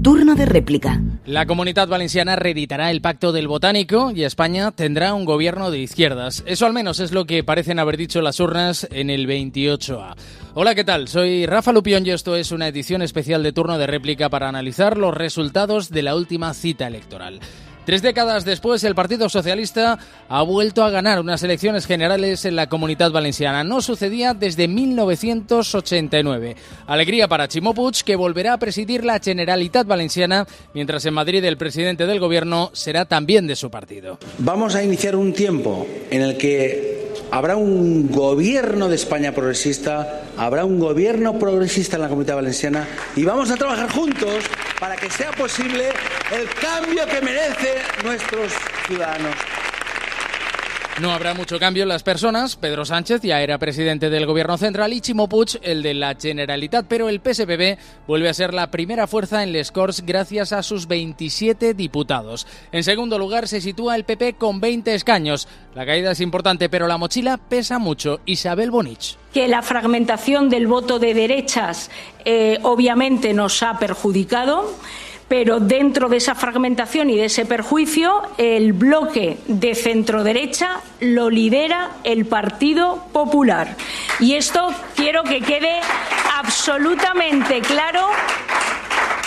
Turno de réplica. La Comunitat Valenciana reeditará el Pacto del Botánico y España tendrá un gobierno de izquierdas. Eso al menos es lo que parecen haber dicho las urnas en el 28A. Hola, ¿qué tal? Soy Rafa Lupión y esto es una edición especial de Turno de réplica para analizar los resultados de la última cita electoral. 3 décadas después, el Partido Socialista ha vuelto a ganar unas elecciones generales en la Comunitat Valenciana. No sucedía desde 1989. Alegría para Ximo Puig, que volverá a presidir la Generalitat Valenciana, mientras en Madrid el presidente del gobierno será también de su partido. Vamos a iniciar un tiempo en el que habrá un gobierno de España progresista, habrá un gobierno progresista en la Comunidad Valenciana y vamos a trabajar juntos para que sea posible el cambio que merecen nuestros ciudadanos. No habrá mucho cambio en las personas. Pedro Sánchez ya era presidente del gobierno central y Ximo Puig el de la Generalitat, pero el PSPB vuelve a ser la primera fuerza en les Corts gracias a sus 27 diputados. En segundo lugar se sitúa el PP con 20 escaños. La caída es importante, pero la mochila pesa mucho. Isabel Bonich. Que la fragmentación del voto de derechas obviamente nos ha perjudicado. Pero dentro de esa fragmentación y de ese perjuicio, el bloque de centroderecha lo lidera el Partido Popular. Y esto quiero que quede absolutamente claro,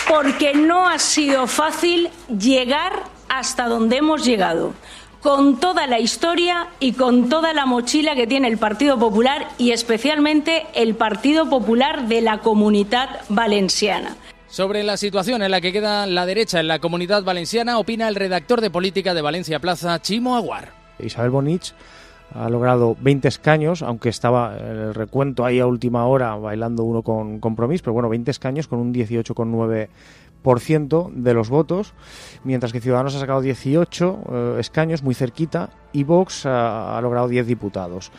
porque no ha sido fácil llegar hasta donde hemos llegado, con toda la historia y con toda la mochila que tiene el Partido Popular y especialmente el Partido Popular de la Comunitat Valenciana. Sobre la situación en la que queda la derecha en la Comunidad Valenciana, opina el redactor de política de Valencia Plaza, Ximo Aguar. Isabel Bonich ha logrado 20 escaños, aunque estaba en el recuento ahí a última hora bailando uno con Compromís, pero bueno, 20 escaños con un 18,9% de los votos, mientras que Ciudadanos ha sacado 18 escaños, muy cerquita, y Vox ha logrado 10 diputados.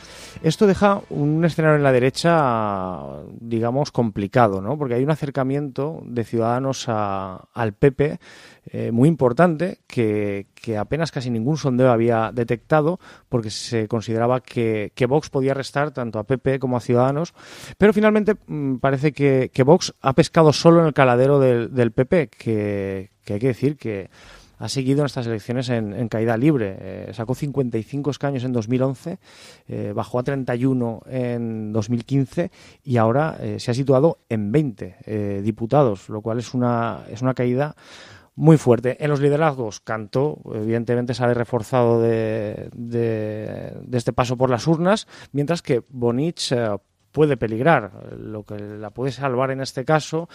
Esto deja un escenario en la derecha, digamos, complicado, ¿no? Porque hay un acercamiento de Ciudadanos al PP muy importante que apenas casi ningún sondeo había detectado, porque se consideraba que Vox podía restar tanto a PP como a Ciudadanos, pero finalmente parece que Vox ha pescado solo en el caladero del PP, que hay que decir que ha seguido en estas elecciones en caída libre. Sacó 55 escaños en 2011, bajó a 31 en 2015 y ahora se ha situado en 20 diputados, lo cual es una caída muy fuerte. En los liderazgos, Cantó, evidentemente, sale reforzado de este paso por las urnas, mientras que Bonich puede peligrar. Lo que la puede salvar en este caso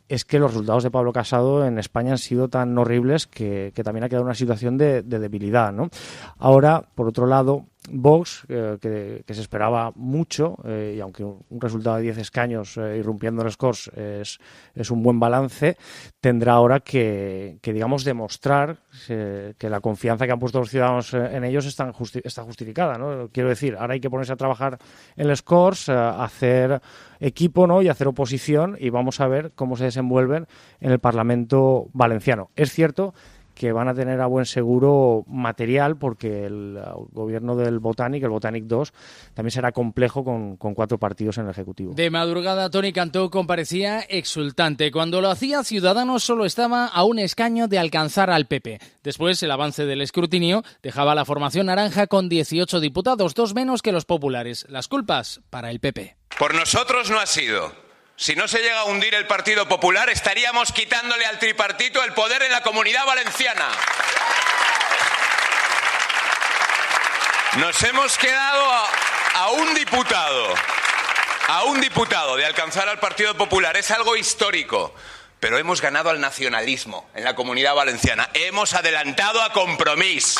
es que los resultados de Pablo Casado en España han sido tan horribles que también ha quedado una situación de debilidad, ¿no? Ahora, por otro lado, Vox, que se esperaba mucho, y aunque un resultado de 10 escaños irrumpiendo en los Corts es un buen balance, tendrá ahora que digamos, demostrar que la confianza que han puesto los ciudadanos en ellos está justificada, ¿no? Quiero decir, ahora hay que ponerse a trabajar en los Corts, hacer equipo, ¿no? Y hacer oposición, y vamos a ver cómo se desenvuelven en el Parlamento valenciano. Es cierto que van a tener a buen seguro material, porque el gobierno del Botànic, el Botànic 2, también será complejo con 4 partidos en el Ejecutivo. De madrugada, Toni Cantó comparecía exultante. Cuando lo hacía, Ciudadanos solo estaba a un escaño de alcanzar al PP. Después, el avance del escrutinio dejaba a la formación naranja con 18 diputados, 2 menos que los populares. Las culpas para el PP. Por nosotros no ha sido. Si no se llega a hundir el Partido Popular, estaríamos quitándole al tripartito el poder en la Comunidad Valenciana. Nos hemos quedado a un diputado de alcanzar al Partido Popular. Es algo histórico. Pero hemos ganado al nacionalismo en la Comunidad Valenciana. Hemos adelantado a Compromís.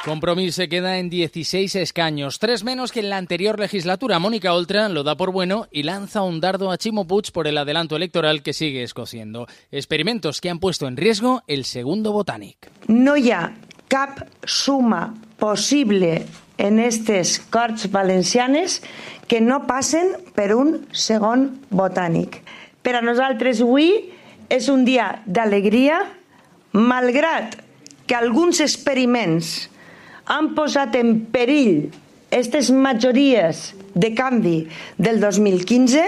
Compromís se queda en 16 escaños, 3 menos que en la anterior legislatura. Mónica Oltra lo da por bueno y lanza un dardo a Ximo Puig por el adelanto electoral que sigue escociendo. Experimentos que han puesto en riesgo el segundo Botànic. No hi ha cap suma possible en estes Corts Valencianes que no passen per un segon Botànic. Per a nosaltres avui és un dia d'alegria, malgrat que alguns experiments han posat en perill aquestes majories de canvi del 2015,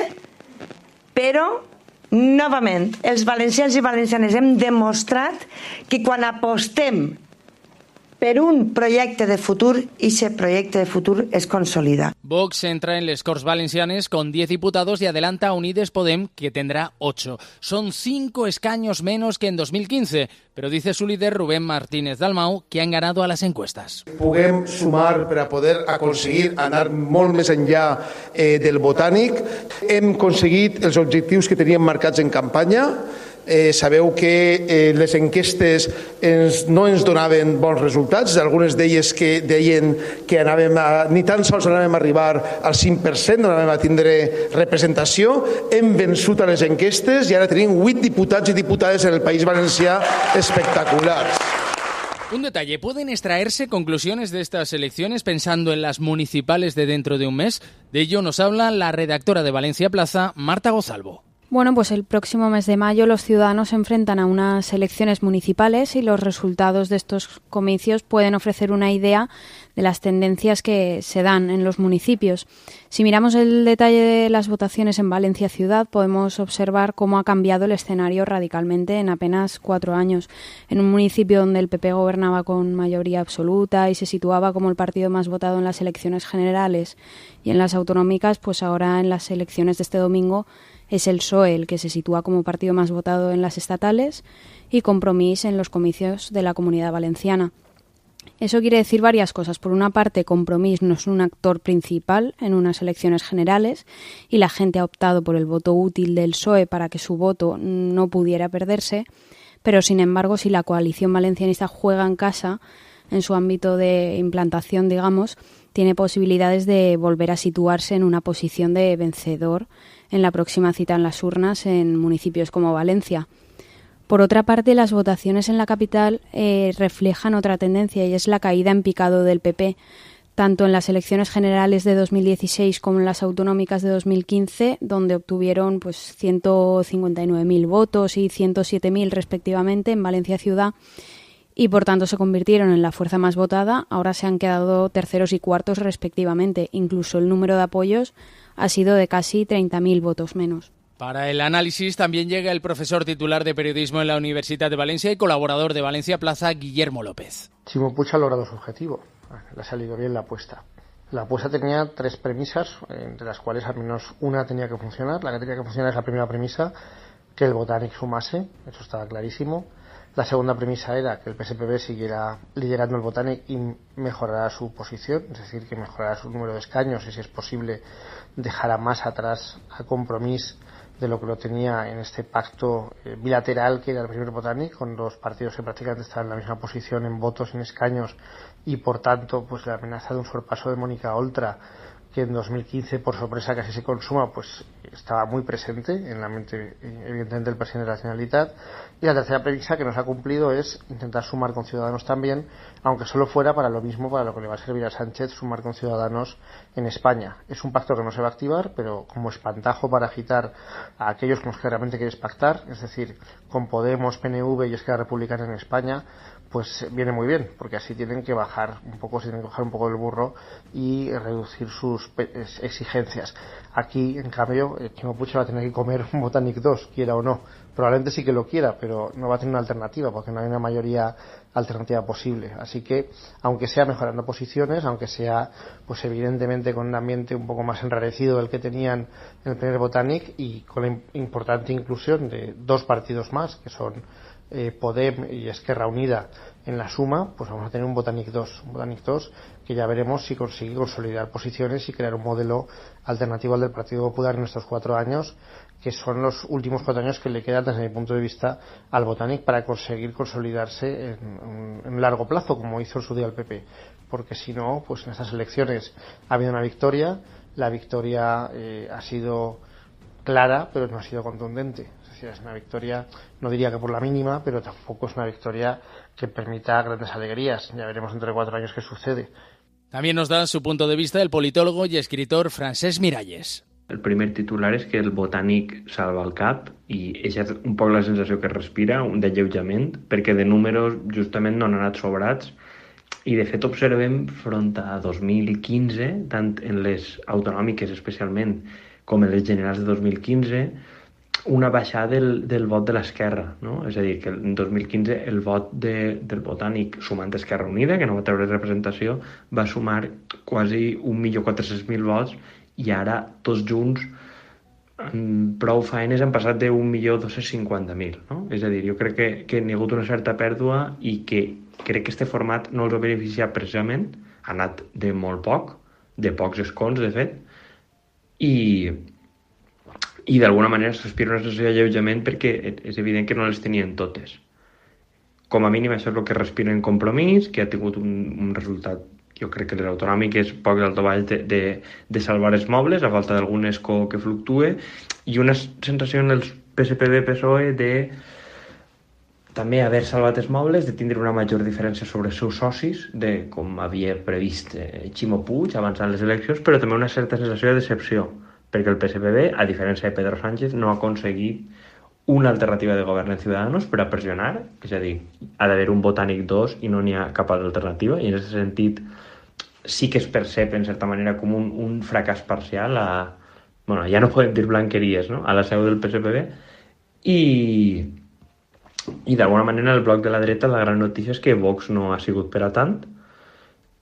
però novament, els valencians i valencianes hem demostrat que quan apostem per un proyecto de futuro y ese proyecto de futuro es consolida. Vox entra en les Corts Valencianes con 10 diputados y adelanta a Unides Podem, que tendrá 8. Son 5 escaños menos que en 2015, pero dice su líder Rubén Martínez Dalmau que han ganado a las encuestas. Puguem sumar per a poder aconseguir anar molt més enllà del Botànic. Hem aconseguit els objectius que teníem marcats en campanya. Sabeu que les enquestes no ens donaven bons resultats, algunes d'elles que deien que ni tan sols anàvem a arribar al 5%, no anàvem a tindre representació. Hem vençut a les enquestes i ara tenim 8 diputats i diputades en el País Valencià espectaculars. Un detalle, ¿pueden extraerse conclusiones de estas elecciones pensando en las municipales de dentro de un mes? De ello nos habla la redactora de Valencia Plaza, Marta Gozalvo. Bueno, pues el próximo mes de mayo los ciudadanos se enfrentan a unas elecciones municipales y los resultados de estos comicios pueden ofrecer una idea de las tendencias que se dan en los municipios. Si miramos el detalle de las votaciones en Valencia Ciudad, podemos observar cómo ha cambiado el escenario radicalmente en apenas 4 años. En un municipio donde el PP gobernaba con mayoría absoluta y se situaba como el partido más votado en las elecciones generales y en las autonómicas, pues ahora en las elecciones de este domingo es el PSOE el que se sitúa como partido más votado en las estatales y Compromís en los comicios de la Comunidad Valenciana. Eso quiere decir varias cosas. Por una parte, Compromís no es un actor principal en unas elecciones generales y la gente ha optado por el voto útil del PSOE para que su voto no pudiera perderse, pero sin embargo, si la coalición valencianista juega en casa, en su ámbito de implantación, digamos, tiene posibilidades de volver a situarse en una posición de vencedor en la próxima cita en las urnas en municipios como Valencia. Por otra parte, las votaciones en la capital reflejan otra tendencia y es la caída en picado del PP, tanto en las elecciones generales de 2016 como en las autonómicas de 2015, donde obtuvieron 159.000 votos y 107.000 respectivamente en Valencia Ciudad, y por tanto se convirtieron en la fuerza más votada. Ahora se han quedado terceros y cuartos respectivamente. Incluso el número de apoyos ha sido de casi 30.000 votos menos. Para el análisis también llega el profesor titular de periodismo en la Universidad de Valencia y colaborador de Valencia Plaza, Guillermo López. Ximo Puig ha logrado su objetivo, le ha salido bien la apuesta. La apuesta tenía 3 premisas, entre las cuales al menos una tenía que funcionar. La que tenía que funcionar es la primera premisa, que el Botànic sumase, eso estaba clarísimo. La segunda premisa era que el PSPB siguiera liderando el Botànic y mejorara su posición, es decir, que mejorara su número de escaños y, si es posible, dejara más atrás a Compromís de lo que lo tenía en este pacto bilateral que era el primer Botànic, con los partidos que prácticamente estaban en la misma posición en votos y en escaños, y por tanto pues la amenaza de un sorpaso de Mónica Oltra, que en 2015 por sorpresa casi se consuma, pues estaba muy presente en la mente evidentemente del presidente de la Generalitat. Y la tercera premisa que nos ha cumplido es intentar sumar con Ciudadanos también, aunque solo fuera para lo mismo para lo que le va a servir a Sánchez, sumar con Ciudadanos en España. Es un pacto que no se va a activar, pero como espantajo para agitar a aquellos con los que realmente quieres pactar, es decir, con Podemos, PNV y Esquerra Republicana en España, pues viene muy bien, porque así tienen que bajar un poco, del burro y reducir sus exigencias. Aquí, en cambio, Ximo Puig va a tener que comer un Botànic 2, quiera o no. Probablemente sí que lo quiera, pero no va a tener una alternativa, porque no hay una mayoría alternativa posible. Así que, aunque sea mejorando posiciones, aunque sea, pues evidentemente con un ambiente un poco más enrarecido del que tenían en el primer Botànic, y con la importante inclusión de 2 partidos más, que son Podem y Esquerra Unida en la suma, pues vamos a tener un Botànic 2 que ya veremos si consigue consolidar posiciones y crear un modelo alternativo al del Partido Popular en estos 4 años, que son los últimos 4 años que le quedan desde mi punto de vista al Botànic para conseguir consolidarse en largo plazo, como hizo en su día el PP, porque si no, pues en estas elecciones ha habido una victoria, la victoria ha sido clara, pero no ha sido contundente. Es una victoria, no diría que por la mínima, pero tampoco es una victoria que permita grandes alegrías. Ya veremos dentro de 4 años qué sucede. También nos da su punto de vista el politólogo y escritor Francesc Miralles. El primer titular és que el Botànic salva el cap i això és un poc la sensació que respira, un d'alleujament, perquè de números justament no han anat sobrats i de fet observem front a 2015, tant en les autonòmiques especialment com en les generals de 2015, una baixada del vot de l'esquerra, no? És a dir, que en 2015 el vot del Botànic, sumant Esquerra Unida, que no va treure representació, va sumar quasi 1.400.000 vots, i ara tots junts amb prou feines han passat de 1.250.000, no? És a dir, jo crec que hi ha hagut una certa pèrdua i que crec que este format no els ha beneficiat precisament, ha anat de molt poc, de pocs escons, de fet, i d'alguna manera s'aspira una sensació d'alleujament perquè és evident que no les tenien totes. Com a mínim això és el que respira en Compromís, que ha tingut un resultat, jo crec que les autonòmiques, poc d'alto baix de salvar els mobles, a falta d'algun escó que fluctue, i una sensació en els PSPB-PSOE de també haver salvat els mobles, de tindre una major diferència sobre els seus socis, de com havia previst Ximo Puig avançant les eleccions, però també una certa sensació de decepció, perquè el PSPB, a diferència de Pedro Sánchez, no ha aconseguit una alternativa de govern en Ciudadanos per a pressionar, és a dir, ha d'haver un Botànic 2 i no n'hi ha cap altra alternativa, i en aquest sentit sí que es percep en certa manera com un fracàs parcial bueno, ja no podem dir blanqueries, no?, a la seu del PSPB, i d'alguna manera el bloc de la dreta la gran notícia és que Vox no ha sigut per a tant,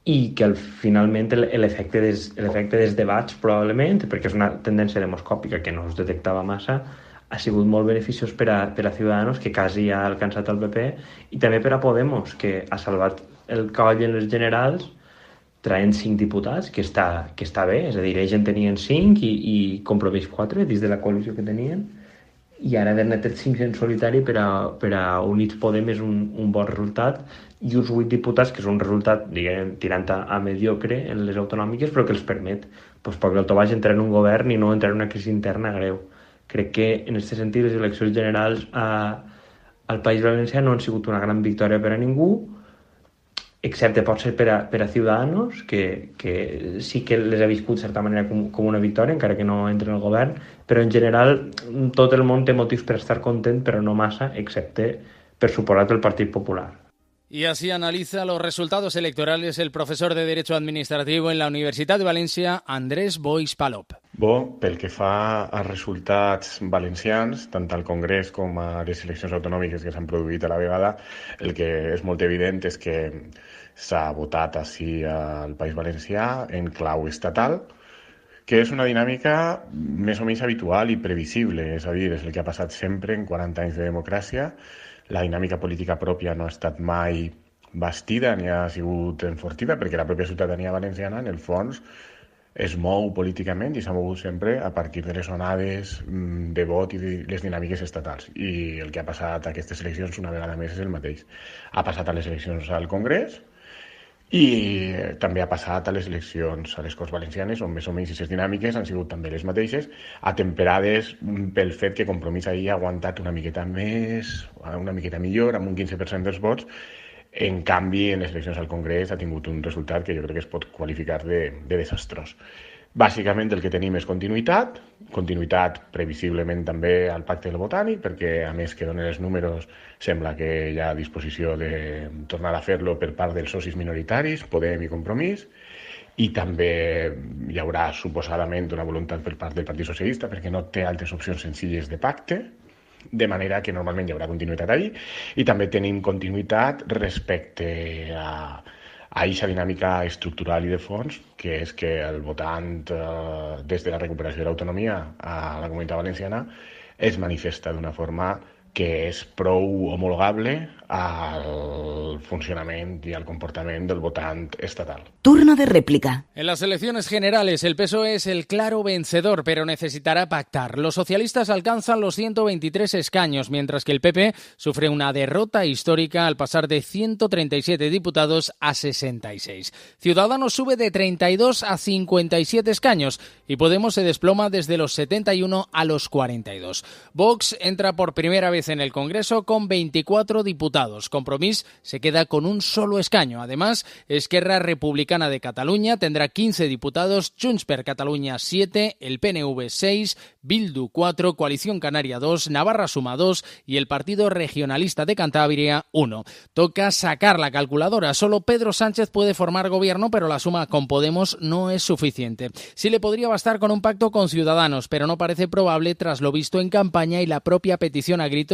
i que finalment l'efecte dels debats probablement, perquè és una tendència demoscòpica que no es detectava massa, ha sigut molt beneficiós per a Ciudadanos, que quasi ha alcançat el PP, i també per a Podemos, que ha salvat el coll en les generals traient 5 diputats, que està bé, és a dir, ells en tenien 5 i Compromís 4 dins de la coalició que tenien, i ara haver-ne tret 5 en solitari per a Units Podem és un bon resultat, i uns 8 diputats, que és un resultat, diguem, tirant a mediocre en les autonòmiques, però que els permet, poc d'alto baix, entrar en un govern i no entrar en una crisi interna greu. Crec que, en aquest sentit, les eleccions generals al País Valencià no han sigut una gran victòria per a ningú, excepte pot ser per a Ciudadanos, que sí que les ha viscut de certa manera com una victòria, encara que no entren al govern, però en general tot el món té motius per estar content, però no massa, excepte per suposat el Partit Popular. Y así analiza los resultados electorales el profesor de Derecho Administrativo en la Universitat de València, Andrés Boix Palop. Pel que fa a resultats valencians, tant al Congrés com a les eleccions autonòmiques que s'han produït a la vegada, el que és molt evident és que s'ha votat així al País Valencià en clau estatal, que és una dinàmica més o menys habitual i previsible, és a dir, és el que ha passat sempre en 40 anys de democràcia. La dinàmica política pròpia no ha estat mai bastida ni ha sigut enfortida, perquè la pròpia ciutadania valenciana, en el fons, es mou políticament i s'ha mogut sempre a partir de les onades de vot i de les dinàmiques estatals. I el que ha passat a aquestes eleccions una vegada més és el mateix. Ha passat a les eleccions al Congrés i també ha passat a les eleccions a les Corts Valencianes, on més o menys aquestes dinàmiques han sigut també les mateixes, atemperades pel fet que Compromís ahir ha aguantat una miqueta millor, amb un 15% dels vots. En canvi, en les eleccions al Congrés ha tingut un resultat que jo crec que es pot qualificar de desastrós. Bàsicament el que tenim és continuïtat previsiblement també al Pacte del Botànic, perquè a més que donen els números sembla que hi ha disposició de tornar a fer-lo per part dels socis minoritaris, Podem i Compromís, i també hi haurà suposadament una voluntat per part del Partit Socialista perquè no té altres opcions senzilles de pacte, de manera que normalment hi haurà continuïtat ahí, i també tenim continuïtat respecte a aquesta dinàmica estructural i de fons, que és que el votant, des de la recuperació de l'autonomia a la Comunitat Valenciana, es manifesta d'una forma que és prou homologable al funcionament y al comportamiento del votante estatal. Turno de réplica. En las elecciones generales, el PSOE es el claro vencedor, pero necesitará pactar. Los socialistas alcanzan los 123 escaños, mientras que el PP sufre una derrota histórica al pasar de 137 diputados a 66. Ciudadanos sube de 32 a 57 escaños y Podemos se desploma desde los 71 a los 42. Vox entra por primera vez vez en el Congreso con 24 diputados. Compromís se queda con un solo escaño. Además, Esquerra Republicana de Cataluña tendrá 15 diputados, Junts per Catalunya 7, el PNV 6, Bildu 4, Coalición Canaria 2, Navarra Suma 2 y el Partido Regionalista de Cantabria 1. Toca sacar la calculadora. Solo Pedro Sánchez puede formar gobierno, pero la suma con Podemos no es suficiente. Sí le podría bastar con un pacto con Ciudadanos, pero no parece probable tras lo visto en campaña y la propia petición a gritos